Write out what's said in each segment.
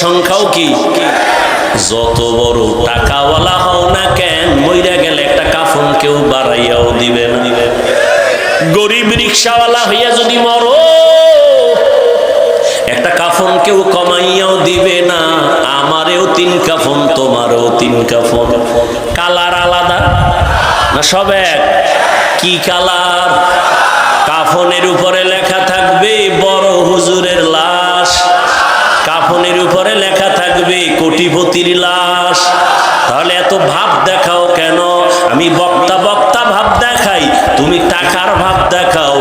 সংখ্যাও কি? যত বড় টাকাওয়ালা হও না কেন, মইরা গেলে একটা কাফন কেউ বাড়াইয়াও দিবে না। গরিব রিক্সাওয়ালা হইয়া যদি মরো, একটা কাফন কেউ কমাইয়াও দিবে না। আমারেও 3 কাফন, তোমারও 3 কাফন। কালার আলাদা না সব এক? কি কালার? কাফনের উপরে লেখা থাকবে বড় হুজুরের লাশ, কাফনের উপরে লেখা থাকবে কোটিপতির লাশ। তাহলে এত ভাব দেখাও কেন? আমি বক্তা বক্তা ভাব দেখাই, তুমি টাকার ভাব দেখাও।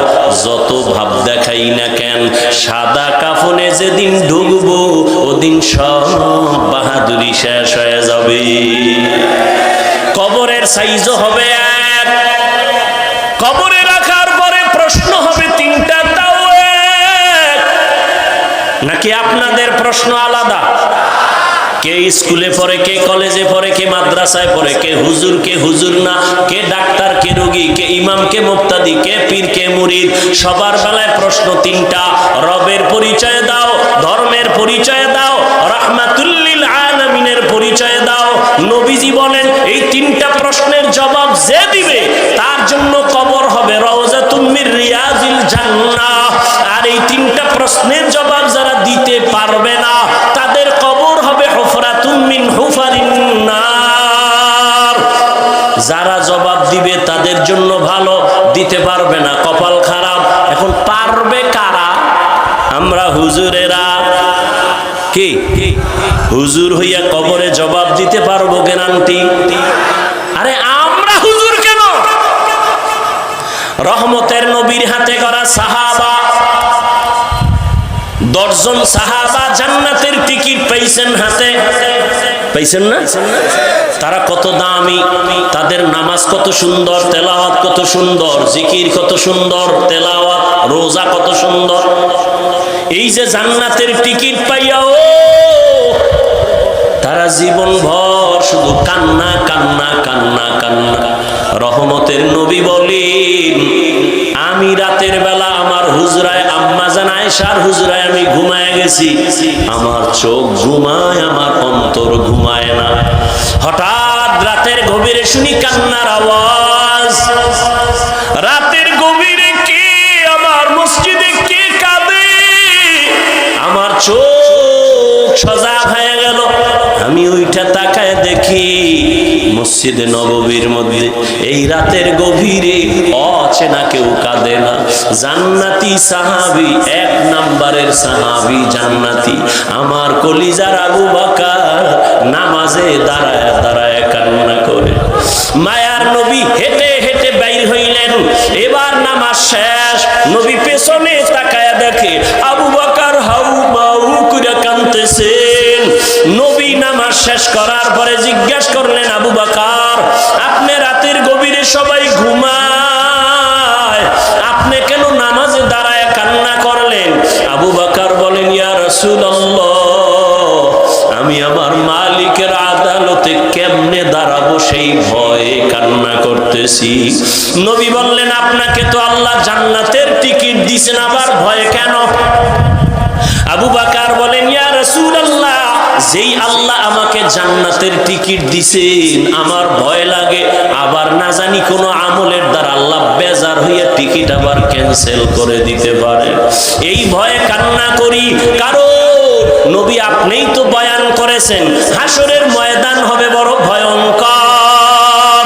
যত ভাব দেখাই না কেন, সাদা কাফনে যেদিন ঢুকবো ওদিন সব বাহাদুরি শেষ হয়ে যাবে। কবরের সাইজও হবে এক, কবরে রাখার পরে প্রশ্ন হবে 3টা, তাও এক। নাকি আপনাদের প্রশ্ন আলাদা? কে স্কুলে পড়ে, কে কলেজে পড়ে, কে মাদ্রাসায় পড়ে, কে হুজুর না, কে ডাক্তার, কে রোগী, কে ইমাম, কে মুক্তাদি, কে পীর, কে মুরিদ। সবার বেলায় প্রশ্ন 3টা। রবের পরিচয় দাও, ধর্মের পরিচয় দাও, রাহমাতুল লিল আলামিনের পরিচয় দাও। নবীজি বলেন এই 3টা প্রশ্নের জবাব যে দিবে তার জন্য কবর হবে রাউযাতুম মির রিয়াজিল জান্নাহ। আর এই 3টা প্রশ্নের জবাব যারা দিতে পারবে না, তাদের কবর হবে হুফরাতুম মিন হুফারিন নার। যারা জবাব দিবে তাদের জন্য ভালো, দিতে পারবে না কপাল খারাপ। এখন পারবে কারা? আমরা হুজুরেরা। কি হুজুর হইয়া কবরে জবাব দিতে পারবো গ্যারান্টি? আরে আমরা হুজুর কেন? রহমতের নবীর হাতে করা সাহাবা, 10 জন সাহাবা জান্নাতের টিকিট পাইছেন হাতে, পাইছেন না? তারা কত দামি, তাদের নামাজ কত সুন্দর, তেলাওয়াত কত সুন্দর, জিকির কত সুন্দর, তেলাওয়াত রোজা কত সুন্দর। এই যে জান্নাতের টিকিট পাইয়াও তারা জীবন ভর শুধু কান্না কান্না কান্না কান্না। রহমতের নবী বলেন আমি রাতের বেলা আমার হুজরায়, আম্মা জান আয়েশার হুজরায় আমি ঘুমায় গেছি। আমার চোখ ঘুমায়, আমার অন্তর ঘুমায় না। হঠাৎ রাতের গভীরে শুনি কান্নার আওয়াজ। রাতের গভীরে কে আমার মসজিদে কে কাঁদে? আমার চোখ সজাগ হয়ে গেল। আমি ওইটা তাকায় দেখি মসজিদে নববীর মধ্যে এই রাতের গভীরে অচেনা কেউ কাঁদে না। জান্নাতি সাহাবী, 1 নাম্বারের সাহাবী জান্নাতি, আমার কলিজার আবু বকর নামাজে দাঁড়ায় দাঁড়ায় কান্না করে। মায়ার নবী হেঁটে হেঁটে বাইর হইলেন। এবার নামাজ শেষ, নবী পেছনে তাকায় দেখে আবু বকর হাউ মাউ করে কাঁদতেছেন। নবী নামাজ শেষ করার পরে জিজ্ঞাসা করলেন, আবু বকর আপনি রাতের গভীরে সবাই ঘুমায়, আপনি কেন নামাজে দাঁড়ায় কান্না করলেন? আবু বকর বলেন, ইয়া রাসূলুল্লাহ আমি আমার মালিকের আদালতে কেমনে দাঁড়াবো সেই ভয়ে কান্না করতেছি। নবী বললেন, আপনাকে তো আল্লাহ জান্নাতের টিকিট দিয়েছেন, আবার ভয় কেন? আবু বকর বলেন, ইয়া রাসূলুল্লাহ যেই আল্লাহ আমাকে জান্নাতের টিকিট দিয়েছেন আমার ভয় লাগে আবার না জানি কোনো আমলের দ্বারা আল্লাহ বেজার হইয়া টিকিট আবার ক্যান্সেল করে দিতে পারে, এই ভয়ে কান্না করি। কারণ নবী আপনিই তো বয়ান করেছেন হাসরের ময়দান হবে বড় ভয়ঙ্কর।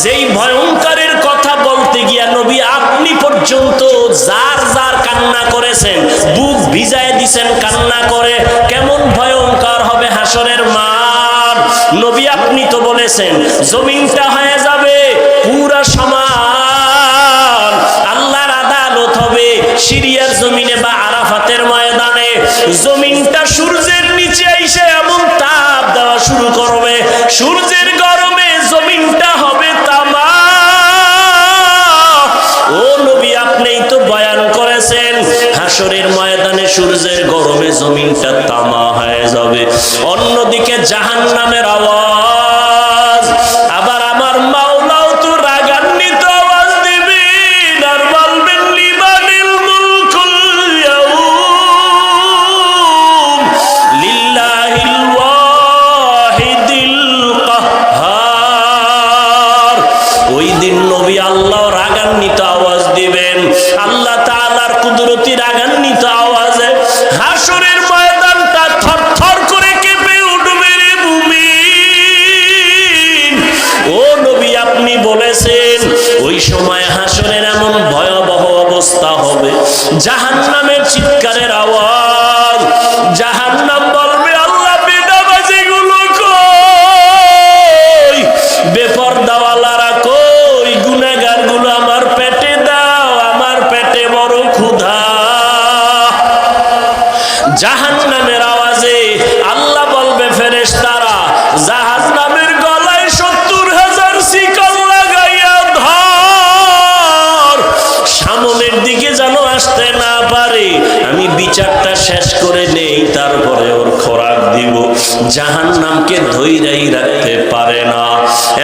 যেই ভয়ঙ্করের কথা বলতে গিয়া নবী আপনি পর্যন্ত যার যার কান্না করেছেন, বুক ভিজায় দিছেন কান্না করে। কেমন ভয়ঙ্কর হবে হাসরের মাঠ। নবী আপনি তো বলেছেন জমিনটা হয়ে যাবে পুরা সমান, আল্লাহর আদালত হবে সিরিয়ার জমিনে বা আরাফাতের ময়দানে। জমিনটা সূর্যের নিচে এসে এমন তাপ দেওয়া শুরু করবে, সূর্যের গরমে জমিনটা হবে তামা। ও নবী আপনিই তো বয়ান করেছেন হাসরের ময়দানে সূর্যের গরমে জমিনটা তামা হয়ে যাবে। অন্যদিকে জাহান্নামের আওয়াজ, আবার আমার মাওলাও তো রাগান্বিত আওয়াজ দিবেন আর বলবেন লিমানিল মুলকুল ইয়াউম, জাহান্নামকে ধৈরাই রাখতে পারে না।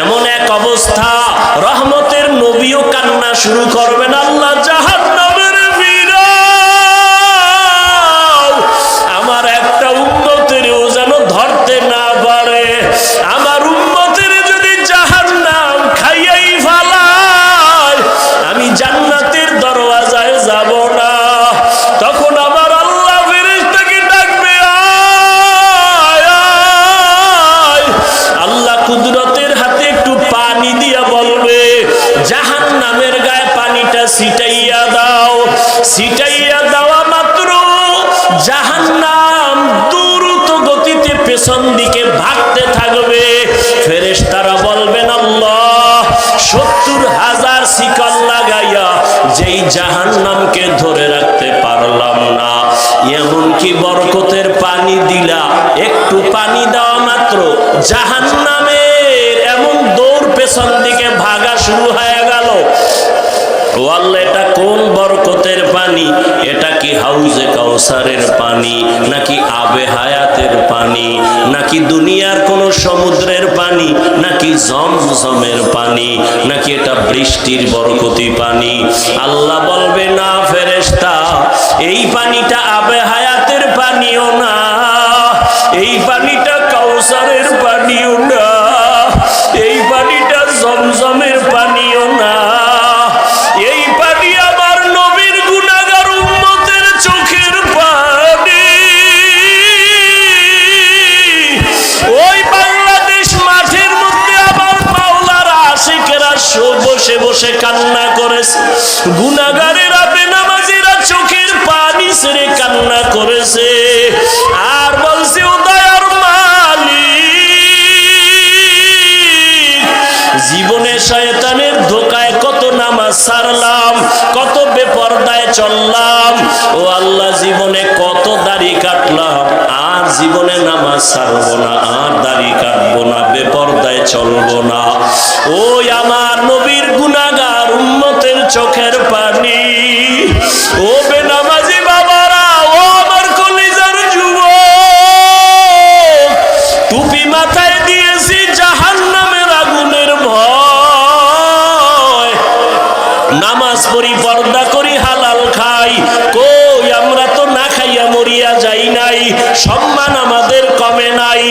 এমন এক অবস্থা, রহমতের নবীও কান্না শুরু করবেন, আল্লাহ জাহান্নামের ভিড়াও, আমার একটা উম্মতেরও যেন ধরতে না পারে, আমার উম্মতের যদি জাহান্নাম খাইয়াই ফেলায় আমি জান্নাতের দরওয়াজায় যাব না। তখন আমার আল্লাহ ফেরেশতাকে ডাকবে, আয় আয়। আল্লাহ কুদরতের হাতে একটু পানি দিয়া বলবে, জাহান্নামের গায়ে পানিটা ছিটাইয়া দাও। ছিটাইয়া দেওয়া মাত্র জাহান্নাম দ্রুত গতিতে পেছন দিকে ভাগতে থাকবে। ফেরেশতারা বলবেন, আল্লাহ ৭০,০০০ শিকল লাগাইয়া যেই জাহান্নামকে ধরে রাখতে পারলাম না, এমনকি বরকতের পানি দিলা, একটু পানি দেওয়া মাত্র জাহান্নামের এমন দৌড় পেছন দিকে ভাগা শুরু হয়ে গেল। ও আল্লাহ, এটা কোন বরকতের পানি? এটা কি হাউজে কাউসারের পানি, নাকি আবে হায়াতের পানি, নাকি দুনিয়ার কোন সমুদ্রের পানি, নাকি জমজমের পানি, নাকি এটা বৃষ্টির বরকতি পানি? আল্লাহ বলবে, না ফেরেশতা, এই পানিটা আবে হায়াতের পানিও না, এই পানিটা কাউসারের পানিও না, এই পানিটা জমজমের পানিও না, এই পানি আমার নবীর গুনাহগার উম্মতের চোখের পানি। ওই বাংলাদেশ মাঠের মধ্যে আমার মাওলার আশিকেরা বসে বসে কান্না করেছে, গুনাহগারেরা বেনামাজিরা চোখের পানি ছেড়ে কান্না করেছে, আর বলছে, ও দয়ার মালিক, জীবনে শয়তানের ধোকায় কত নামাজ ছাড়লাম, কত বেপরদায় চললাম, ও আল্লাহ জীবনে কত দাড়ি কাটলাম, আর জীবনে নামাজ ছাড়বো না, আর দাড়ি কাটবো না, বেপরদায় চলবো না। ওই আমার নবীর গুনাহগার উম্মতের চোখের পানি। ও বেনামাজি বাবারা, ও আমার কলিজার যুবক, টুপি মাথায় দিয়েছি জাহান্নামের আগুনের ভয়, নামাজ পড়ি, পর্দা করি, হালাল খাই, কই আমরা তো না খাইয়া মরিয়া যাই নাই, সম্মান আমাদের কমে নাই।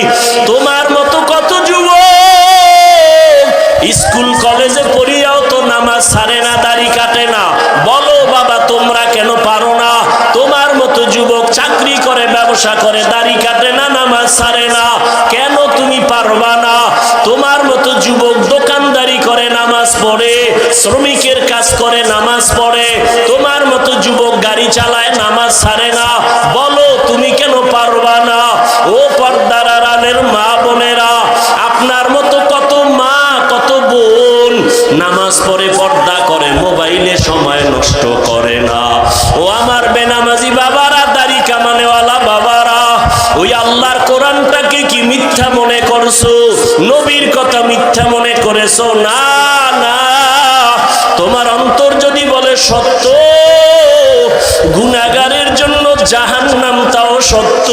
তোমার মতো কত যুবক স্কুল কলেজে পড়িয়াও তো নামাজ ছাড়ে না, দাড়ি কাটে না। বলো বাবা, তোমরা কেন পারো না? তোমার মতো যুবক চাকরি করে, ব্যবসা করে, দাড়ি কাটে না, নামাজ ছাড়ে না, কেন তুমি পারবা না? তোমার মতো যুবক দোকানদারি করে, নামাজ পড়ে, শ্রমিকের কাজ করে, নামাজ পড়ে, তোমার মতো যুবক গাড়ি চালায়, নামাজ ছাড়ে না, বলো তুমি কেন পারবা না? ও পর্দার আড়ালের মা বোনেরা, আপনার মতো কত মা, কত বোন নামাজ পড়ে, পর্দা করে, মোবাইলে সময় নষ্ট করে না। ও আমার বেনামাজি বাবারা, দাড়ি কামানেওয়ালা বাবারা, ওই আল্লাহর কোরআনটাকে কি মিথ্যা মনে করছো? নবীর কথা মিথ্যা মনে করেছো? না না, তোমার অন্তর যদি বলে সত্য, গুনাহগারের জন্য জাহান্নামটাও সত্য।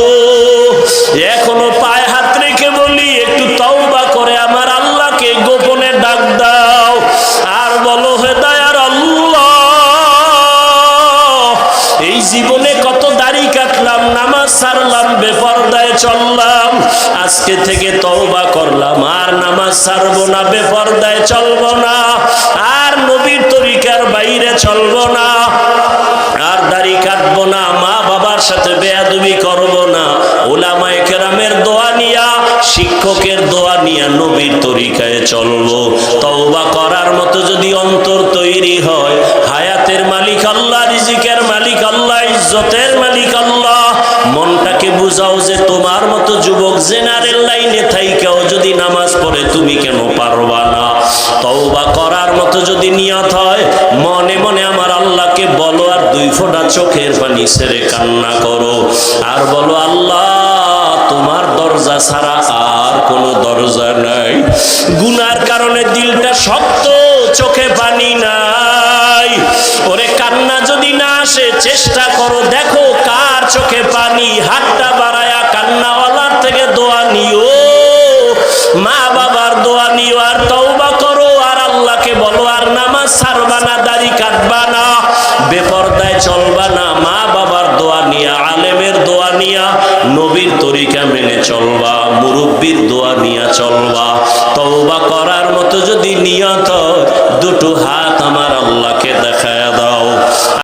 এখনো পায়ে হাত রেখে বলি, একটু তওবা করে আমার আল্লাহকে গোপনে ডাক দাও, আর বলো, হে দয়ার আল্লাহ, এই জীবনে কত দাড়ি কাটলাম, নামাজ ছাড়লাম, বেপরদায় চললাম, আজকে থেকে তওবা করলাম, আর নামাজ ছাড়বো না, বেপরদায় চলবো না, আর নবীর তরিকার বাইরে চলবো না, আর দাড়ি কাটবো না, মা বাবার সাথে বেয়াদবি করবো না, উলামায়ে কেরামের দোয়া নিয়া, শিক্ষকের দোয়া নিয়া নবীর তরিকায় চলবো। তওবা করার মতো যদি অন্তর তৈরি হয়, হায়াতের মালিক আল্লাহ, রিজিকের মালিক আল্লাহ, ইজ্জতের মালিক আল্লাহ, মনটাকে বুঝাও যে তোমার মতো যুবক জেনারেল লাইনে থাইকাও যদি নামাজ পড়ে, তুমি কেন পারবা না? তওবা করার মতো যদি নিয়ত হয়, মনে মনে আমার আল্লাহকে বলো, আর 2 ফোঁটা চোখের পানি ছেড়ে কান্না করো, আর বলো, আল্লাহ তোমার দরজা ছাড়া আর কোনো দরজা নাই। গুনার কারণে দিলটা শক্ত, চোখে পানি নাই। ওরে কান্না যদি না আসে, চেষ্টা করো, দেখো কার চোখে পানি, হাতটা বাড়ায়া কান্নাওয়ালার থেকে দোয়া নিও। ছাড়বা না, দাড়ি কাটবা না, বেপরদায় চলবা না, মা বাবার দোয়া নিয়া, আলেমের দোয়া নিয়া, নবীর তরিকা মেনে চলবা, মুরব্বির দোয়া নিয়া চলবা। তওবা করার মতো যদি নিয়ত হয়, দুটো হাত আমার আল্লাহকে